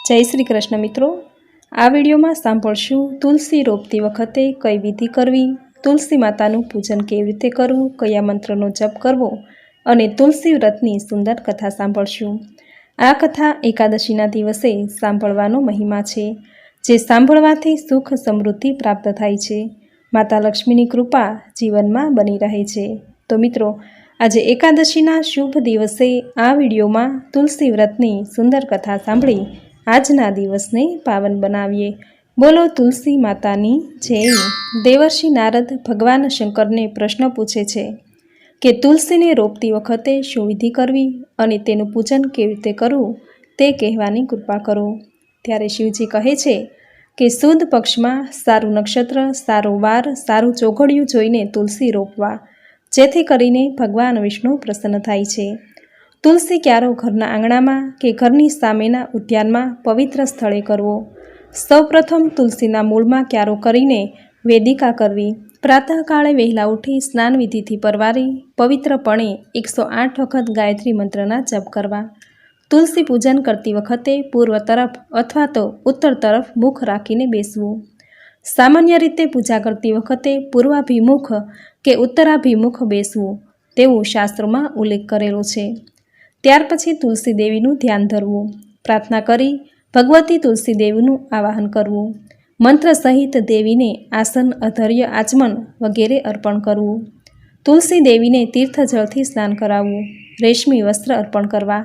જય શ્રી કૃષ્ણ મિત્રો, આ વિડીયોમાં સાંભળશું તુલસી રોપતી વખતે કઈ વિધિ કરવી, તુલસી માતાનું પૂજન કેવી રીતે કરવું, કયા મંત્રનો જપ કરવો અને તુલસી વ્રતની સુંદર કથા સાંભળશું। આ કથા એકાદશીના દિવસે સાંભળવાનો મહિમા છે, જે સાંભળવાથી સુખ સમૃદ્ધિ પ્રાપ્ત થાય છે, માતા લક્ષ્મીની કૃપા જીવનમાં બની રહે છે। તો મિત્રો, આજે એકાદશીના શુભ દિવસે આ વિડીયોમાં તુલસી વ્રતની સુંદર કથા સાંભળી આજના દિવસને પાવન બનાવીએ। બોલો તુલસી માતાની જય। દેવર્ષિ નારદ ભગવાન શંકરને પ્રશ્ન પૂછે છે કે તુલસીને રોપતી વખતે શું વિધિ કરવી અને તેનું પૂજન કેવી રીતે કરવું તે કહેવાની કૃપા કરો। ત્યારે શિવજી કહે છે કે સુદ પક્ષમાં સારું નક્ષત્ર, સારો વાર, સારું ચોઘડિયું જોઈને તુલસી રોપવા, જેથી કરીને ભગવાન વિષ્ણુ પ્રસન્ન થાય છે। તુલસી ક્યારો ઘરના આંગણામાં કે ઘરની સામેના ઉદ્યાનમાં પવિત્ર સ્થળે કરવો। સૌપ્રથમ તુલસીના મૂળમાં ક્યારો કરીને વેદિકા કરવી। પ્રાતઃકાળે વહેલા ઉઠી સ્નાન વિધિથી પરવારી પવિત્રપણે 108 વખત ગાયત્રી મંત્રના જપ કરવા। તુલસી પૂજન કરતી વખતે પૂર્વ તરફ અથવા તો ઉત્તર તરફ મુખ રાખીને બેસવું। સામાન્ય રીતે પૂજા કરતી વખતે પૂર્વાભિમુખ કે ઉત્તરાભિમુખ બેસવું તેવું શાસ્ત્રોમાં ઉલ્લેખ કરેલો છે। ત્યાર પછી તુલસી દેવીનું ધ્યાન ધરવું, પ્રાર્થના કરી ભગવતી તુલસી દેવીનું આવાહન કરવું, મંત્ર સહિત દેવીને આસન, અધર્ય, આચમન વગેરે અર્પણ કરવું। તુલસી દેવીને તીર્થજળથી સ્નાન કરાવવું, રેશમી વસ્ત્ર અર્પણ કરવા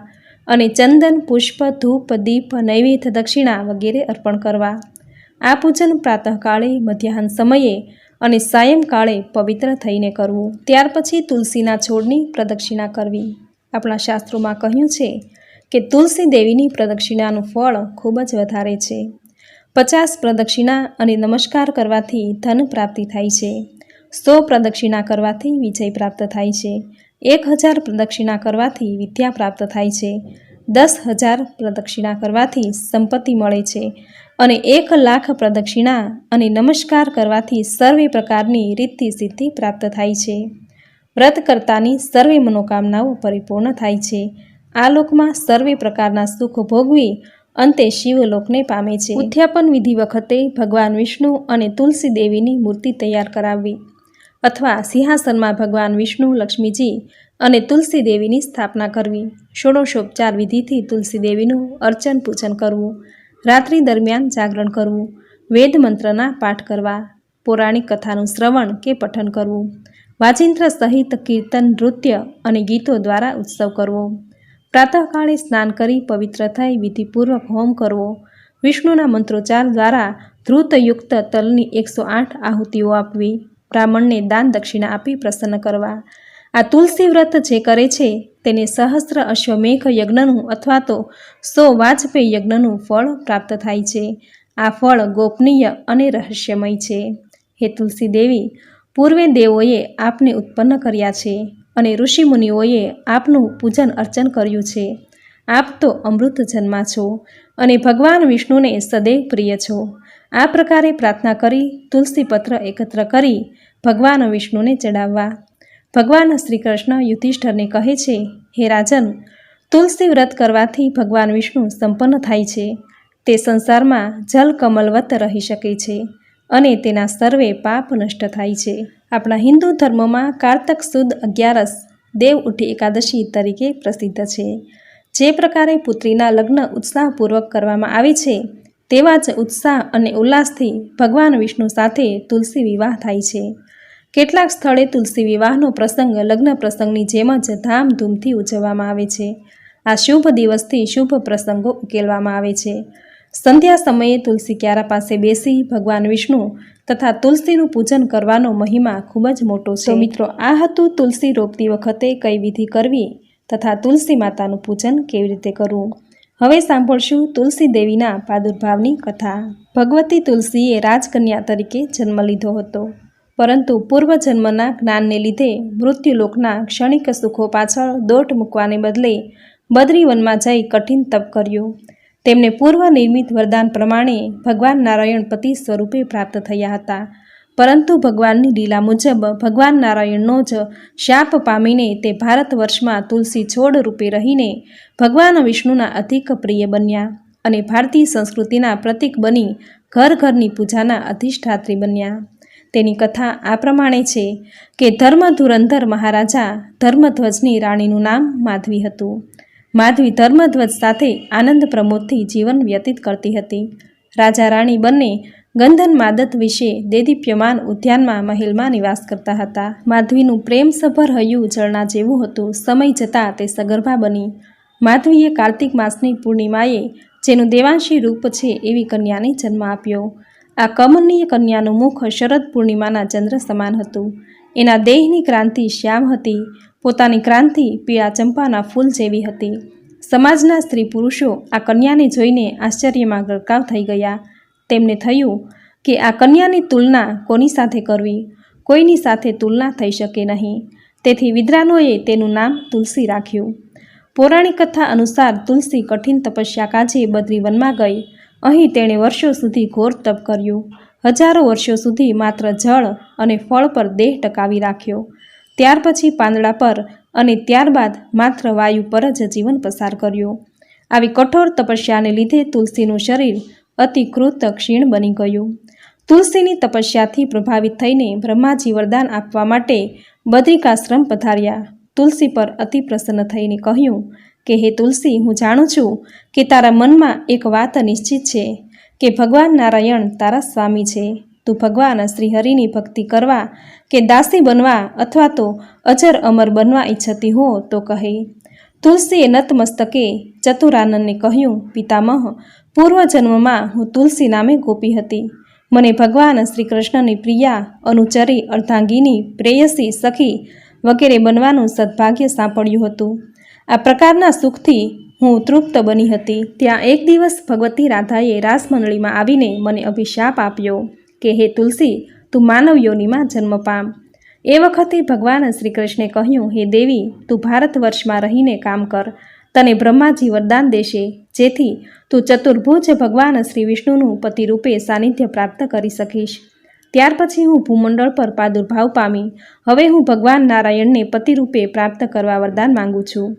અને ચંદન, પુષ્પ, ધૂપ, દીપ, નૈવેદ્ય, દક્ષિણા વગેરે અર્પણ કરવા। આ પૂજન પ્રાતઃકાળે, મધ્યાહન સમયે અને સાયંકાળે પવિત્ર થઈને કરવું। ત્યાર પછી તુલસીના છોડની પ્રદક્ષિણા કરવી। આપણા શાસ્ત્રોમાં કહ્યું છે કે તુલસી દેવીની પ્રદક્ષિણાનું ફળ ખૂબ જ વધારે છે। 50 પ્રદક્ષિણા અને નમસ્કાર કરવાથી ધન પ્રાપ્તિ થાય છે। 100 પ્રદક્ષિણા કરવાથી વિજય પ્રાપ્ત થાય છે। 1000 પ્રદક્ષિણા કરવાથી વિદ્યા પ્રાપ્ત થાય છે। 10,000 પ્રદક્ષિણા કરવાથી સંપત્તિ મળે છે અને 1,00,000 પ્રદક્ષિણા અને નમસ્કાર કરવાથી સર્વે પ્રકારની રીતિ સિદ્ધિ પ્રાપ્ત થાય છે। વ્રતકર્તાની સર્વે મનોકામનાઓ પરિપૂર્ણ થાય છે। આ લોકમાં સર્વે પ્રકારના સુખ ભોગવી અંતે શિવલોકને પામે છે। ઉદ્યાપન વિધિ વખતે ભગવાન વિષ્ણુ અને તુલસી દેવીની મૂર્તિ તૈયાર કરાવવી અથવા સિંહાસનમાં ભગવાન વિષ્ણુ, લક્ષ્મીજી અને તુલસી દેવીની સ્થાપના કરવી। ષોડશોપચાર વિધિથી તુલસી દેવીનું અર્ચન પૂજન કરવું। રાત્રિ દરમિયાન જાગરણ કરવું, વેદ મંત્રના પાઠ કરવા, પૌરાણિક કથાનું શ્રવણ કે પઠન કરવું, વાજિંત્ર સહિત કીર્તન, નૃત્ય અને ગીતો દ્વારા ઉત્સવ કરવો। પ્રાતઃકાળે સ્નાન કરી પવિત્ર થઈ વિધિપૂર્વક હોમ કરવો। વિષ્ણુના મંત્રોચ્ચાર દ્વારા ધૃતયુક્ત તલની 108 આહુતિઓ આપવી। બ્રાહ્મણને દાન દક્ષિણા આપી પ્રસન્ન કરવા। આ તુલસી વ્રત જે કરે છે તેને સહસ્ત્ર અશ્વમેઘ યજ્ઞનું અથવા તો 100 વાજપેયી યજ્ઞનું ફળ પ્રાપ્ત થાય છે। આ ફળ ગોપનીય અને રહસ્યમય છે। હે તુલસી દેવી, પૂર્વે દેવોએ આપને ઉત્પન્ન કર્યા છે અને ઋષિમુનિઓએ આપનું પૂજન અર્ચન કર્યું છે। આપ તો અમૃત જન્મા છો અને ભગવાન વિષ્ણુને સદૈવ પ્રિય છો। આ પ્રકારે પ્રાર્થના કરી તુલસી પત્ર એકત્ર કરી ભગવાન વિષ્ણુને ચડાવવા। ભગવાન શ્રી કૃષ્ણ યુધિષ્ઠરને કહે છે, હે રાજન, તુલસી વ્રત કરવાથી ભગવાન વિષ્ણુ સંપન્ન થાય છે। તે સંસારમાં જલ કમલવત રહી શકે છે અને તેના સર્વે પાપ નષ્ટ થાય છે। આપણા હિન્દુ ધર્મમાં કારતક સુદ 11 દેવ ઉઠી એકાદશી તરીકે પ્રસિદ્ધ છે। જે પ્રકારે પુત્રીના લગ્ન ઉત્સાહપૂર્વક કરવામાં આવે છે તેવા જ ઉત્સાહ અને ઉલ્લાસથી ભગવાન વિષ્ણુ સાથે તુલસી વિવાહ થાય છે। કેટલાક સ્થળે તુલસી વિવાહનો પ્રસંગ લગ્ન પ્રસંગની જેમ જ ધામધૂમથી ઉજવવામાં આવે છે। આ શુભ દિવસથી શુભ પ્રસંગો ઉકેલવામાં આવે છે। સંધ્યા સમયે તુલસી ક્યારા પાસે બેસી ભગવાન વિષ્ણુ તથા તુલસીનું પૂજન કરવાનો મહિમા ખૂબ જ મોટો છે। તો મિત્રો, આ હતું તુલસી રોપતી વખતે કઈ વિધિ કરવી તથા તુલસી માતાનું પૂજન કેવી રીતે કરવું। હવે સાંભળશું તુલસી દેવીના પ્રાદુર્ભાવની કથા। ભગવતી તુલસીએ રાજકન્યા તરીકે જન્મ લીધો હતો, પરંતુ પૂર્વજન્મના જ્ઞાનને લીધે મૃત્યુલોકના ક્ષણિક સુખો પાછળ દોટ મૂકવાને બદલે બદ્રીવનમાં જઈ કઠિન તપ કર્યું। તેમને પૂર્વ નિર્મિત વરદાન પ્રમાણે ભગવાન નારાયણ પતિ સ્વરૂપે પ્રાપ્ત થયા હતા, પરંતુ ભગવાનની લીલા મુજબ ભગવાન નારાયણનો જ શાપ પામીને તે ભારત વર્ષમાં તુલસી છોડ રૂપે રહીને ભગવાન વિષ્ણુના અધિક પ્રિય બન્યા। અને ભારતીય સંસ્કૃતિના પ્રતીક બની ઘર ઘરની પૂજાના અધિષ્ઠાત્રી બન્યા. તેની કથા આ પ્રમાણે છે કે ધર્મધુરંધર મહારાજા ધર્મધ્વજની રાણીનું નામ માધવી હતું. માધવી ધર્મધ્વજ સાથે આનંદ પ્રમોદથી જીવન વ્યતીત કરતી હતી. રાજા રાણી બંને ગંધન માદત વિશે દેદીપ્યમાન ઉદ્યાનમાં મહેલમાં નિવાસ કરતા હતા. માધવીનું પ્રેમસભર હૈયું જળના જેવું હતું. સમય જતાં તે સગર્ભા બની. માધવીએ કાર્તિક માસની પૂર્ણિમાએ જેનું દેવાંશી રૂપ છે એવી કન્યાને જન્મ આપ્યો. આ કમનીય કન્યાનું મુખ શરદ પૂર્ણિમાના ચંદ્ર સમાન હતું. એના દેહની ક્રાંતિ શ્યામ હતી. પોતાની ક્રાંતિ પીળા ચંપાના ફૂલ જેવી હતી. સમાજના સ્ત્રી પુરુષો આ કન્યાને જોઈને આશ્ચર્યમાં ગરકાવ થઈ ગયા. તેમને થયું કે આ કન્યાની તુલના કોની સાથે કરવી? કોઈની સાથે તુલના થઈ શકે નહીં. તેથી વિદ્વાનોએ તેનું નામ તુલસી રાખ્યું. પૌરાણિક કથા અનુસાર તુલસી કઠિન તપસ્યા કાજે બદ્રીવનમાં ગઈ. અહીં તેણે વર્ષો સુધી ઘોર તપ કર્યું. હજારો વર્ષો સુધી માત્ર જળ અને ફળ પર દેહ ટકાવી રાખ્યો. ત્યાર પછી પાંદડા પર અને ત્યારબાદ માત્ર વાયુ પર જ જીવન પસાર કર્યું. આવી કઠોર તપસ્યાને લીધે તુલસીનું શરીર અતિ કૃત ક્ષીણ બની ગયું. તુલસીની તપસ્યાથી પ્રભાવિત થઈને બ્રહ્માજી વરદાન આપવા માટે બદ્રિકાશ્રમ પધાર્યા. તુલસી પર અતિ પ્રસન્ન થઈને કહ્યું કે હે તુલસી, હું જાણું છું કે તારા મનમાં એક વાત નિશ્ચિત છે કે ભગવાન નારાયણ તારા સ્વામી છે. તું ભગવાન શ્રીહરિની ભક્તિ કરવા કે દાસી બનવા અથવા તો અજર અમર બનવા ઈચ્છતી હો તો કહે. તુલસીએ નતમસ્તકે ચતુરાનંદને કહ્યું, પિતામહ, પૂર્વજન્મમાં હું તુલસી નામે ગોપી હતી. મને ભગવાન શ્રી કૃષ્ણની પ્રિયા, અનુચરી, અર્ધાંગીની, પ્રેયસી, સખી વગેરે બનવાનું સદભાગ્ય સાંપડ્યું હતું. આ પ્રકારના સુખથી હું તૃપ્ત બની હતી. ત્યાં એક દિવસ ભગવતી રાધાએ રાસમંડળીમાં આવીને મને અભિશાપ આપ્યો કે હે તુલસી, તું માનવ યોનિમાં જન્મ પામ. એ વખતે ભગવાન શ્રી કૃષ્ણે કહ્યું, હે દેવી, તું ભારત વર્ષમાં રહીને કામ કર. તને બ્રહ્માજી વરદાન દેશે જેથી તું ચતુર્ભુજ ભગવાન શ્રી વિષ્ણુનું પતિરૂપે સાનિધ્ય પ્રાપ્ત કરી શકીશ. ત્યાર પછી હું ભૂમંડળ પર પ્રાદુર્ભાવ પામી. હવે હું ભગવાન નારાયણને પતિરૂપે પ્રાપ્ત કરવા વરદાન માંગુ છું.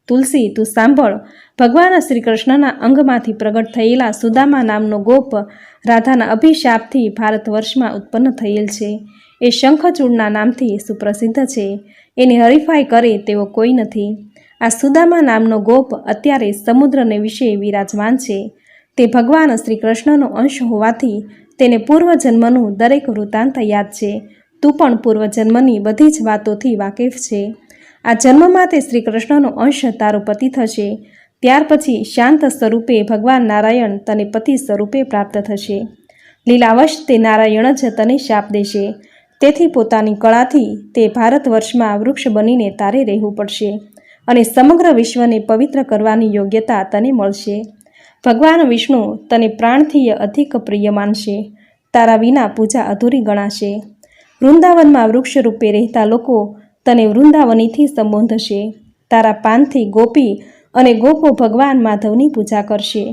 તુલસી, તું સાંભળ. ભગવાન શ્રી કૃષ્ણના અંગમાંથી પ્રગટ થયેલા સુદામા નામનો ગોપ રાધાના અભિશાપથી ભારત વર્ષમાં ઉત્પન્ન થયેલ છે. એ શંખચૂડના નામથી સુપ્રસિદ્ધ છે. એની હરીફાઈ કરે તેવો કોઈ નથી. આ સુદામા નામનો ગોપ અત્યારે સમુદ્રને વિશે વિરાજમાન છે. તે ભગવાન શ્રી કૃષ્ણનો અંશ હોવાથી તેને પૂર્વજન્મનું દરેક વૃત્તાંત યાદ છે. તું પણ પૂર્વજન્મની બધી જ વાતોથી વાકેફ છે. આ જન્મમાં તે શ્રી કૃષ્ણનો અંશ તારો પતિ થશે. ત્યાર પછી શાંત સ્વરૂપે ભગવાન નારાયણ તને પતિ સ્વરૂપે પ્રાપ્ત થશે. લીલાવશ તે નારાયણ જ તને શાપ દેશે. તેથી પોતાની કળાથી તે ભારત વર્ષમાં વૃક્ષ બનીને તારે રહેવું પડશે અને સમગ્ર વિશ્વને પવિત્ર કરવાની યોગ્યતા તને મળશે. ભગવાન વિષ્ણુ તને પ્રાણથી અધિક પ્રિય માનશે. તારા વિના પૂજા અધૂરી ગણાશે. વૃંદાવનમાં વૃક્ષ રૂપે રહેતા લોકો તને વૃંદાવનીથી સંબોધશે. તારા પાનથી ગોપી અને ગોપો ભગવાન માધવની પૂજા કરશે.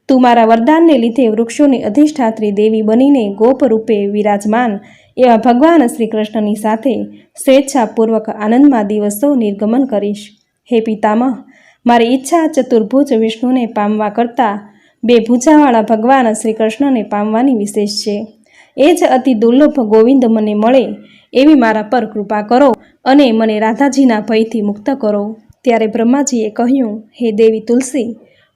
તું મારા વરદાનને લીધે વૃક્ષોની અધિષ્ઠાત્રી દેવી બનીને ગોપ રૂપે વિરાજમાન એવા ભગવાન શ્રી કૃષ્ણની સાથે સ્વેચ્છાપૂર્વક આનંદમાં દિવસો નિર્ગમન કરીશ. હે પિતામહ, મારી ઈચ્છા ચતુર્ભુજ વિષ્ણુને પામવા કરતાં બે ભૂજાવાળા ભગવાન શ્રી કૃષ્ણને પામવાની વિશેષ છે. એ જ અતિ દુર્લભ ગોવિંદ મને મળે એવી મારા પર કૃપા કરો અને મને રાધાજીના ભયથી મુક્ત કરો. ત્યારે બ્રહ્માજીએ કહ્યું, હે દેવી તુલસી,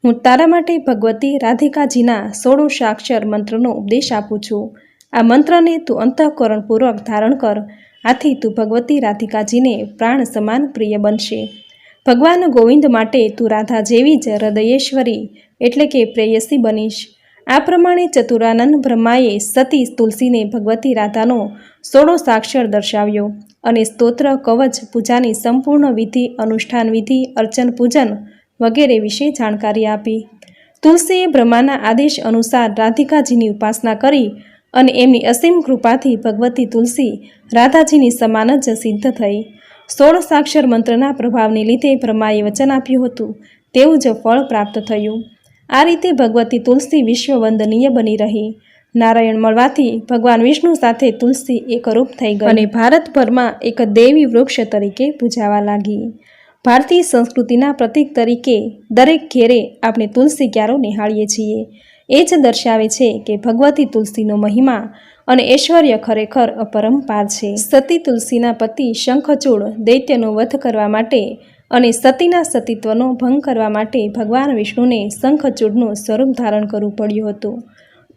હું તારા માટે ભગવતી રાધિકાજીના 16 મંત્રનો ઉપદેશ આપું છું. આ મંત્રને તું અંતઃકરણપૂર્વક ધારણ કર. આથી તું ભગવતી રાધિકાજીને પ્રાણ સમાન પ્રિય બનશે. ભગવાન ગોવિંદ માટે તું રાધા જેવી જ હૃદયેશ્વરી એટલે કે પ્રેયસી બનીશ. આ પ્રમાણે ચતુરાનંદ બ્રહ્માએ સતી તુલસીને ભગવતી રાધાનો 16 દર્શાવ્યો અને સ્તોત્ર, કવચ, પૂજાની સંપૂર્ણ વિધિ, અનુષ્ઠાન વિધિ, અર્ચન, પૂજન વગેરે વિશે જાણકારી આપી. તુલસીએ બ્રહ્માના આદેશ અનુસાર રાધિકાજીની ઉપાસના કરી અને એમની અસીમ કૃપાથી ભગવતી તુલસી રાધાજીની સમાન જ સિદ્ધ થઈ. 16 મંત્રના પ્રભાવને લીધે બ્રહ્માએ વચન આપ્યું હતું તેવું જ ફળ પ્રાપ્ત થયું. આ રીતે ભગવતી તુલસી વિશ્વવંદનીય બની રહી. નારાયણ મળવાથી ભગવાન વિષ્ણુ સાથે તુલસી એકરૂપ થઈ ગઈ અને ભારતભરમાં એક દેવી વૃક્ષ તરીકે પૂજાવા લાગી. ભારતીય સંસ્કૃતિના પ્રતીક તરીકે દરેક ઘેરે આપણે તુલસી ક્યારો નિહાળીએ છીએ। એ જ દર્શાવે છે કે ભગવતી તુલસીનો મહિમા અને ઐશ્વર્ય ખરેખર અપરંપાર છે। સતી તુલસીના પતિ શંખચૂડ દૈત્યનો વધ કરવા માટે અને સતીના સતીત્વનો ભંગ કરવા માટે ભગવાન વિષ્ણુને શંખચૂડનું સ્વરૂપ ધારણ કરવું પડ્યું હતું।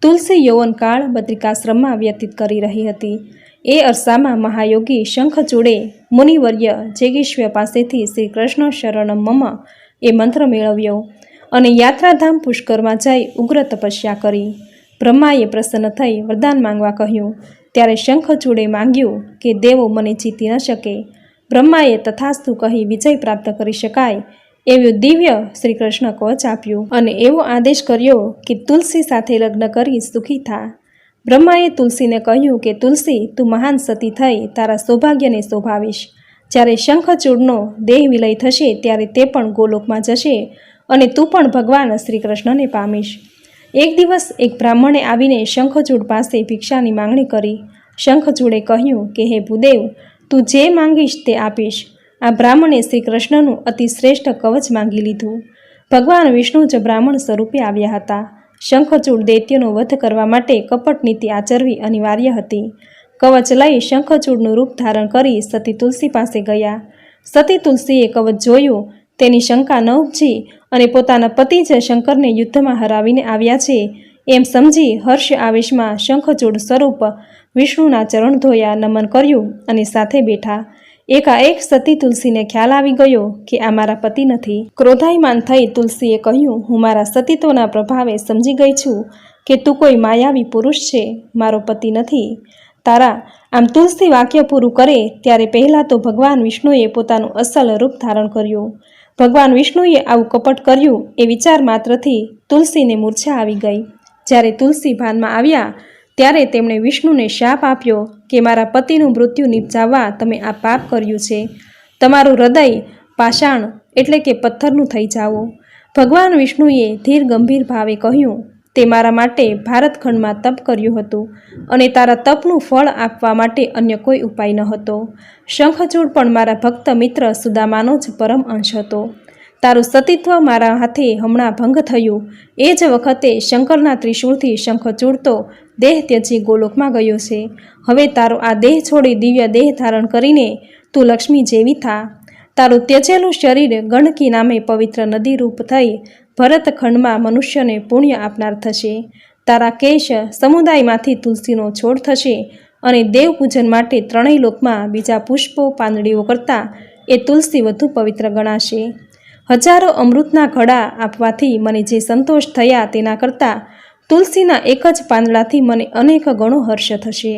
તુલસી યૌવનકાળ બદ્રિકાશ્રમમાં વ્યતીત કરી રહી હતી। એ અરસામાં મહાયોગી શંખચૂડે મુનિવર્ય જેગીશ્વર પાસેથી શ્રી કૃષ્ણ શરણમ મમ એ મંત્ર મેળવ્યો અને યાત્રાધામ પુષ્કરમાં જઈ ઉગ્ર તપસ્યા કરી। બ્રહ્માએ પ્રસન્ન થઈ વરદાન માંગવા કહ્યું। ત્યારે શંખચૂડે માંગ્યું કે દેવો મને જીતી ન શકે। બ્રહ્માએ તથાસ્તુ કહી વિજય પ્રાપ્ત કરી શકાય એવું દિવ્ય શ્રી કૃષ્ણ કવચ આપ્યું અને એવો આદેશ કર્યો કે તુલસી સાથે લગ્ન કરી સુખી થા। બ્રહ્માએ તુલસીને કહ્યું કે તુલસી, તું મહાન સતી થઈ તારા સૌભાગ્યને શોભાવીશ। જ્યારે શંખચૂડનો દેહ વિલય થશે ત્યારે તે પણ ગોલોકમાં જશે અને તું પણ ભગવાન શ્રી કૃષ્ણને પામીશ। એક દિવસ એક બ્રાહ્મણે આવીને શંખચૂડ પાસે ભિક્ષાની માંગણી કરી। શંખચૂડે કહ્યું કે હે ભૂદેવ, તું જે માંગીશ તે આપીશ। આ બ્રાહ્મણે શ્રી કૃષ્ણનું અતિ શ્રેષ્ઠ કવચ માંગી લીધું। ભગવાન વિષ્ણુ જ બ્રાહ્મણ સ્વરૂપે આવ્યા હતા। શંખચૂડ દૈત્યનો વધ કરવા માટે કપટ નીતિ આચરવી અનિવાર્ય હતી। કવચ લઈ શંખચૂડનું રૂપ ધારણ કરી સતી તુલસી પાસે ગયા। સતી તુલસીએ કવચ જોયું, તેની શંકા ન ઉપજી અને પોતાના પતિ જ શંકરને યુદ્ધમાં હરાવીને આવ્યા છે એમ સમજી હર્ષ આવેશમાં શંખચૂડ સ્વરૂપ વિષ્ણુના ચરણ ધોયા, નમન કર્યું અને સાથે બેઠા। એકાએક સતી તુલસીને ખ્યાલ આવી ગયો કે આ મારા પતિ નથી। ક્રોધાયમાન થઈ તુલસીએ કહ્યું, હું મારા સતીત્વના પ્રભાવે સમજી ગઈ છું કે તું કોઈ માયાવી પુરુષ છે, મારો પતિ નથી તારા। આમ તુલસી વાક્ય પૂરું કરે ત્યારે પહેલાં તો ભગવાન વિષ્ણુએ પોતાનું અસલ રૂપ ધારણ કર્યું। ભગવાન વિષ્ણુએ આવું કપટ કર્યું એ વિચાર માત્રથી તુલસીને મૂર્છા આવી ગઈ। જ્યારે તુલસી ભાનમાં આવ્યા ત્યારે તેમણે વિષ્ણુને શાપ આપ્યો કે મારા પતિનું મૃત્યુ નિપજાવવા તમે આ પાપ કર્યું છે। તમારું હૃદય પાષાણ એટલે કે પથ્થરનું થઈ જાઓ। ભગવાન વિષ્ણુએ ધીર ગંભીર ભાવે કહ્યું, તે મારા માટે ભારતખંડમાં તપ કર્યું હતું અને તારા તપનું ફળ આપવા માટે અન્ય કોઈ ઉપાય ન હતો। શંખચૂડ પણ મારા ભક્ત મિત્ર સુદામાનો જ પરમ અંશ હતો। તારું સતીત્વ મારા હાથે હમણાં ભંગ થયું એ જ વખતે શંકરના ત્રિશૂળથી શંખચૂડ તો દેહ ત્યજી ગોલોકમાં ગયો છે। હવે તારો આ દેહ છોડી દિવ્ય દેહ ધારણ કરીને તું લક્ષ્મી જેવી થા। તારું ત્યજેલું શરીર ગંડકી નામે પવિત્ર નદી રૂપ થઈ ભરતખંડમાં મનુષ્યને પુણ્ય આપનાર થશે। તારા કેશ સમુદાયમાંથી તુલસીનો છોડ થશે અને દેવ પૂજન માટે ત્રણેય લોકમાં બીજા પુષ્પો પાંદડીઓ કરતાં એ તુલસી વધુ પવિત્ર ગણાશે। હજારો અમૃતના ઘડા આપવાથી મને જે સંતોષ થયા તેના કરતાં તુલસીના એક જ પાંદડાથી મને અનેક ગણો હર્ષ થશે।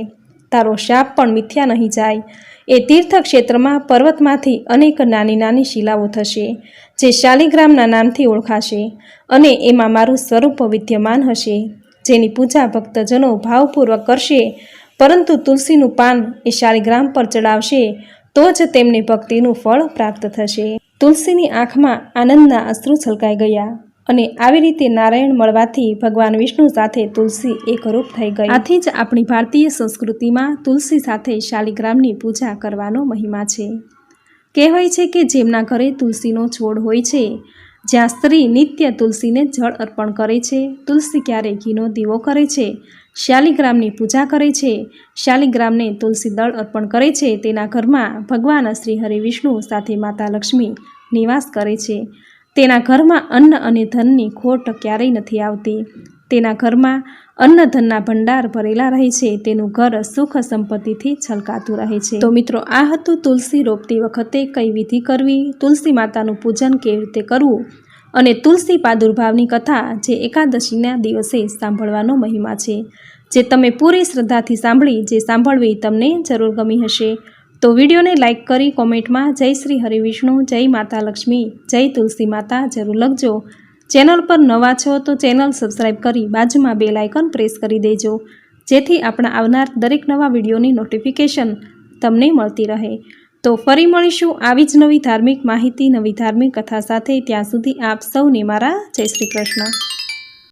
તારો શાપ પણ મિથ્યા નહીં જાય। એ તીર્થક્ષેત્રમાં પર્વતમાંથી અનેક નાની નાની શિલાઓ થશે જે શાલિગ્રામના નામથી ઓળખાશે અને એમાં મારું સ્વરૂપ વિદ્યમાન હશે, જેની પૂજા ભક્તજનો ભાવપૂર્વક કરશે। પરંતુ તુલસીનું પાન એ શાલિગ્રામ પર ચડાવશે તો જ તેમને ભક્તિનું ફળ પ્રાપ્ત થશે। તુલસીની આંખમાં આનંદના અશ્રુ છલકાઈ ગયા અને આવી રીતે નારાયણ મળવાથી ભગવાન વિષ્ણુ સાથે તુલસી એકરૂપ થઈ ગઈ। આથી જ આપણી ભારતીય સંસ્કૃતિમાં તુલસી સાથે શાલિગ્રામની પૂજા કરવાનો મહિમા છે। કહેવાય છે કે જેમના ઘરે તુલસીનો છોડ હોય છે, જ્યાં સ્ત્રી નિત્ય તુલસીને જળ અર્પણ કરે છે, તુલસી ક્યારે ઘીનો દીવો કરે છે, શાલિગ્રામની પૂજા કરે છે, શાલિગ્રામને તુલસી દળ અર્પણ કરે છે, તેના ઘરમાં ભગવાન શ્રી હરિ વિષ્ણુ સાથે માતા લક્ષ્મી નિવાસ કરે છે। તેના ઘરમાં અન્ન અને ધનની ખોટ ક્યારેય નથી આવતી। તેના ઘરમાં અન્ન ધનના ભંડાર ભરેલા રહે છે। તેનું ઘર સુખ સંપત્તિથી છલકાતું રહે છે। તો મિત્રો, આ હતું તુલસી રોપતી વખતે કઈ વિધિ કરવી, તુલસી માતાનું પૂજન કેવી રીતે કરવું અને તુલસી પ્રાદુર્ભાવની કથા જે એકાદશીના દિવસે સાંભળવાનો મહિમા છે, જે તમે પૂરી શ્રદ્ધાથી સાંભળી, જે સાંભળવી તમને જરૂર ગમી હશે। તો વિડીયોને લાઇક કરી કોમેન્ટમાં જય શ્રી હરિવિષ્ણુ, જય માતા લક્ષ્મી, જય તુલસી માતા જરૂર લખજો। ચેનલ પર નવા છો તો ચેનલ સબસ્ક્રાઈબ કરી બાજુમાં બેલ આઇકન પ્રેસ કરી દેજો, જેથી આપણા આવનાર દરેક નવા વિડીયોની નોટિફિકેશન તમને મળતી રહે। તો ફરી મળીશું આવી જ નવી ધાર્મિક માહિતી, નવી ધાર્મિક કથા સાથે। ત્યાં સુધી આપ સૌને મારા જય શ્રી કૃષ્ણ।